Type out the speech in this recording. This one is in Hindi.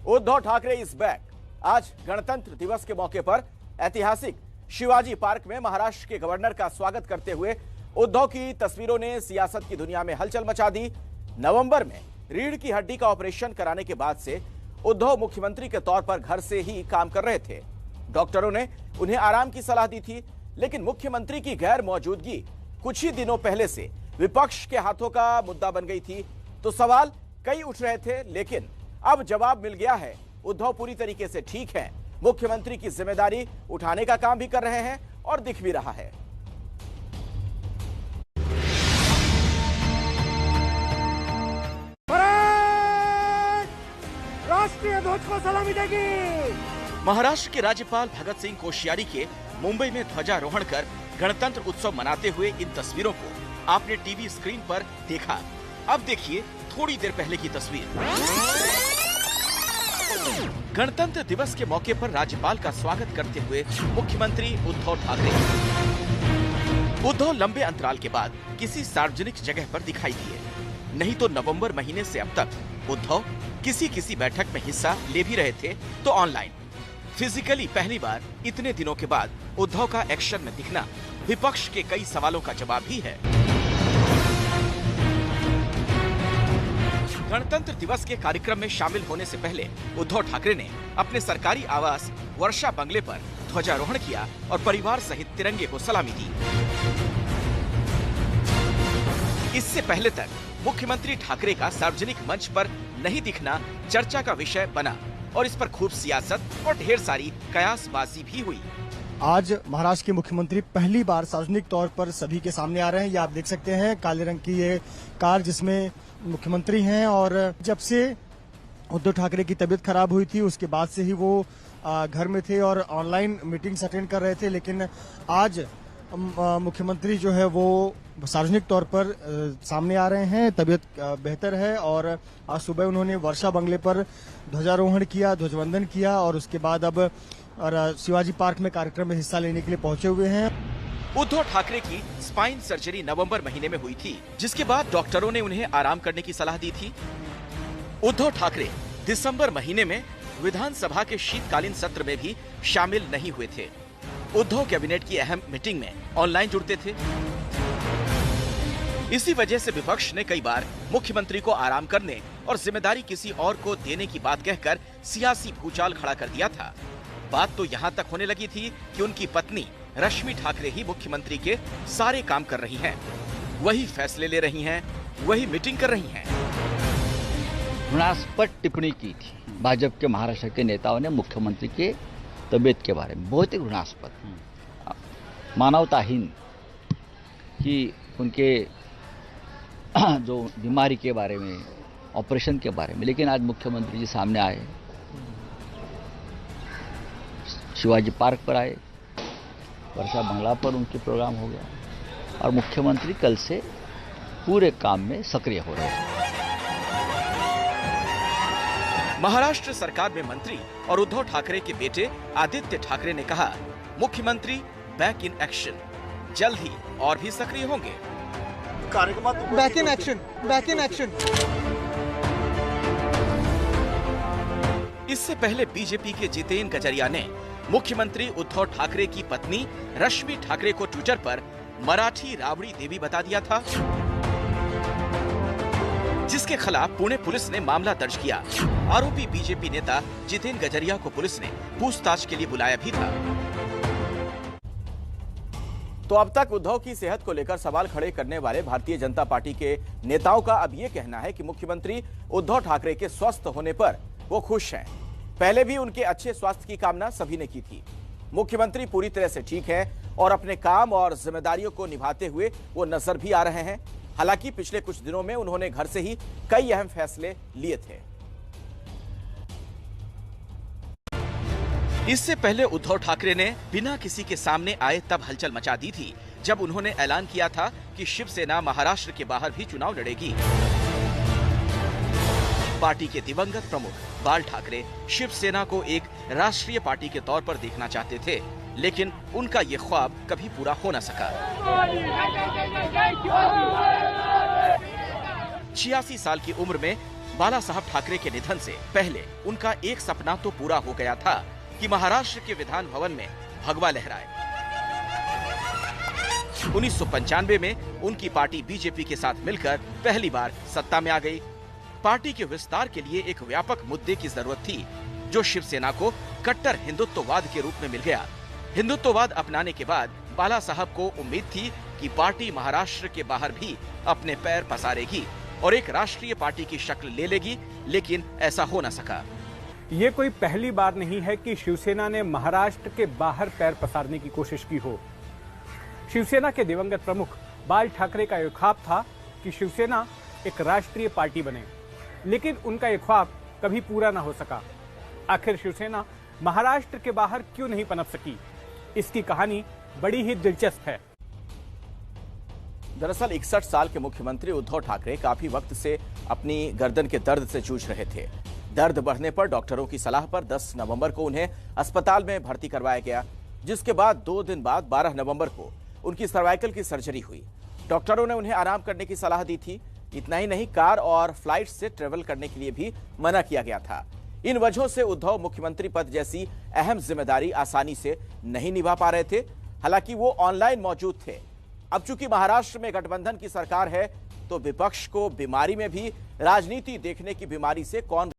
Uddhav Thackeray is back. आज गणतंत्र दिवस के मौके पर ऐतिहासिक शिवाजी पार्क में महाराष्ट्र के गवर्नर का स्वागत करते हुए उद्धव की तस्वीरों ने सियासत की दुनिया में हलचल मचा दी। नवंबर में रीढ़ की हड्डी का ऑपरेशन कराने के बाद से उद्धव मुख्यमंत्री के तौर पर घर से ही काम कर रहे थे। डॉक्टरों ने उन्हें आराम की सलाह दी थी, लेकिन मुख्यमंत्री की गैर मौजूदगी कुछ ही दिनों पहले से विपक्ष के हाथों का मुद्दा बन गई थी। तो सवाल कई उठ रहे थे, लेकिन अब जवाब मिल गया है। उद्धव पूरी तरीके से ठीक हैं, मुख्यमंत्री की जिम्मेदारी उठाने का काम भी कर रहे हैं और दिख भी रहा है। राष्ट्रीय ध्वज को सलामी देगी। महाराष्ट्र के राज्यपाल भगत सिंह कोश्यारी के मुंबई में ध्वजारोहण कर गणतंत्र उत्सव मनाते हुए इन तस्वीरों को आपने टीवी स्क्रीन पर देखा। अब देखिए थोड़ी देर पहले की तस्वीर। गणतंत्र दिवस के मौके पर राज्यपाल का स्वागत करते हुए मुख्यमंत्री उद्धव ठाकरे। उद्धव लंबे अंतराल के बाद किसी सार्वजनिक जगह पर दिखाई दिए, नहीं तो नवंबर महीने से अब तक उद्धव किसी बैठक में हिस्सा ले भी रहे थे तो ऑनलाइन। फिजिकली पहली बार इतने दिनों के बाद उद्धव का एक्शन में दिखना विपक्ष के कई सवालों का जवाब भी है। गणतंत्र दिवस के कार्यक्रम में शामिल होने से पहले उद्धव ठाकरे ने अपने सरकारी आवास वर्षा बंगले पर ध्वजारोहण किया और परिवार सहित तिरंगे को सलामी दी। इससे पहले तक मुख्यमंत्री ठाकरे का सार्वजनिक मंच पर नहीं दिखना चर्चा का विषय बना और इस पर खूब सियासत और ढेर सारी कयासबाजी भी हुई। आज महाराष्ट्र के मुख्यमंत्री पहली बार सार्वजनिक तौर पर सभी के सामने आ रहे हैं। ये आप देख सकते हैं, काले रंग की ये कार जिसमें मुख्यमंत्री हैं। और जब से उद्धव ठाकरे की तबीयत खराब हुई थी उसके बाद से ही वो घर में थे और ऑनलाइन मीटिंग्स अटेंड कर रहे थे, लेकिन आज मुख्यमंत्री जो है वो सार्वजनिक तौर पर सामने आ रहे हैं। तबीयत बेहतर है और आज सुबह उन्होंने वर्षा बंगले पर ध्वजारोहण किया, ध्वजवंदन किया और उसके बाद अब शिवाजी पार्क में कार्यक्रम में हिस्सा लेने के लिए पहुंचे हुए हैं। उद्धव ठाकरे की स्पाइन सर्जरी नवंबर महीने में हुई थी, जिसके बाद डॉक्टरों ने उन्हें आराम करने की सलाह दी थी। उद्धव ठाकरे दिसंबर महीने में विधानसभा के शीतकालीन सत्र में भी शामिल नहीं हुए थे। उद्धव कैबिनेट की अहम मीटिंग में ऑनलाइन जुड़ते थे। इसी वजह से विपक्ष ने कई बार मुख्यमंत्री को आराम करने और जिम्मेदारी किसी और को देने की बात कहकर सियासी भूचाल खड़ा कर दिया था। बात तो यहाँ तक होने लगी थी कि उनकी पत्नी रश्मि ठाकरे ही मुख्यमंत्री के सारे काम कर रही हैं, वही फैसले ले रही हैं, वही मीटिंग कर रही हैं। घृणास्पद टिप्पणी की थी भाजपा के महाराष्ट्र के नेताओं ने मुख्यमंत्री के तबीयत के बारे में, बहुत ही घृणास्पद, मानवताहीन, कि उनके जो बीमारी के बारे में, ऑपरेशन के बारे में। लेकिन आज मुख्यमंत्री जी सामने आए, शिवाजी पार्क पर आए, वर्षा बंगला पर उनके प्रोग्राम हो गया और मुख्यमंत्री कल से पूरे काम में सक्रिय हो रहे हैं। महाराष्ट्र सरकार में मंत्री और उद्धव ठाकरे के बेटे आदित्य ठाकरे ने कहा, मुख्यमंत्री बैक इन एक्शन, जल्द ही और भी सक्रिय होंगे। Back in action, back in action. इससे पहले बीजेपी के जितेन गजरिया ने मुख्यमंत्री उद्धव ठाकरे की पत्नी रश्मि ठाकरे को ट्विटर पर मराठी राबड़ी देवी बता दिया था, जिसके खिलाफ पुणे पुलिस ने मामला दर्ज किया। आरोपी बीजेपी नेता जितेन गजरिया को पुलिस ने पूछताछ के लिए बुलाया भी था। तो अब तक उद्धव की सेहत को लेकर सवाल खड़े करने वाले भारतीय जनता पार्टी के नेताओं का अब यह कहना है कि मुख्यमंत्री उद्धव ठाकरे के स्वस्थ होने पर वो खुश हैं। पहले भी उनके अच्छे स्वास्थ्य की कामना सभी ने की थी। मुख्यमंत्री पूरी तरह से ठीक है और अपने काम और जिम्मेदारियों को निभाते हुए वो नजर भी आ रहे हैं। हालांकि पिछले कुछ दिनों में उन्होंने घर से ही कई अहम फैसले लिए थे। इससे पहले उद्धव ठाकरे ने बिना किसी के सामने आए तब हलचल मचा दी थी जब उन्होंने ऐलान किया था कि शिवसेना महाराष्ट्र के बाहर भी चुनाव लड़ेगी। पार्टी के दिवंगत प्रमुख बाल ठाकरे शिवसेना को एक राष्ट्रीय पार्टी के तौर पर देखना चाहते थे, लेकिन उनका ये ख्वाब कभी पूरा हो न सका। 86 साल की उम्र में बाला साहब ठाकरे के निधन से पहले उनका एक सपना तो पूरा हो गया था कि महाराष्ट्र के विधान भवन में भगवा लहराए। 1995 में उनकी पार्टी बीजेपी के साथ मिलकर पहली बार सत्ता में आ गई। पार्टी के विस्तार के लिए एक व्यापक मुद्दे की जरूरत थी, जो शिवसेना को कट्टर हिंदुत्ववाद के रूप में मिल गया। हिंदुत्ववाद अपनाने के बाद बाला साहब को उम्मीद थी कि पार्टी महाराष्ट्र के बाहर भी अपने पैर पसारेगी और एक राष्ट्रीय पार्टी की शक्ल ले लेगी, लेकिन ऐसा हो न सका। ये कोई पहली बार नहीं है कि शिवसेना ने महाराष्ट्र के बाहर पैर पसारने की कोशिश की हो। शिवसेना के दिवंगत प्रमुख बाल ठाकरे का यह ख्वाब था कि शिवसेना एक राष्ट्रीय पार्टी बने, लेकिन उनका यह ख्वाब कभी पूरा न हो सका। आखिर शिवसेना महाराष्ट्र के बाहर क्यों नहीं पनप सकी? इसकी कहानी बड़ी ही दिलचस्प है। दरअसल 61 साल के मुख्यमंत्री उद्धव ठाकरे काफी वक्त से अपनी गर्दन के दर्द से जूझ रहे थे। दर्द बढ़ने पर डॉक्टरों की सलाह पर 10 नवंबर को उन्हें अस्पताल में भर्ती करवाया गया, जिसके बाद 2 दिन बाद 12 नवंबर को उनकी सर्वाइकल की सर्जरी हुई। डॉक्टरों ने उन्हें आराम करने की सलाह दी थी। इतना ही नहीं, कार और फ्लाइट से ट्रेवल करने के लिए भी मना किया गया था। इन वजहों से उद्धव मुख्यमंत्री पद जैसी अहम जिम्मेदारी आसानी से नहीं निभा पा रहे थे। हालांकि वो ऑनलाइन मौजूद थे। अब चूंकि महाराष्ट्र में गठबंधन की सरकार है, तो विपक्ष को बीमारी में भी राजनीति देखने की बीमारी से कौन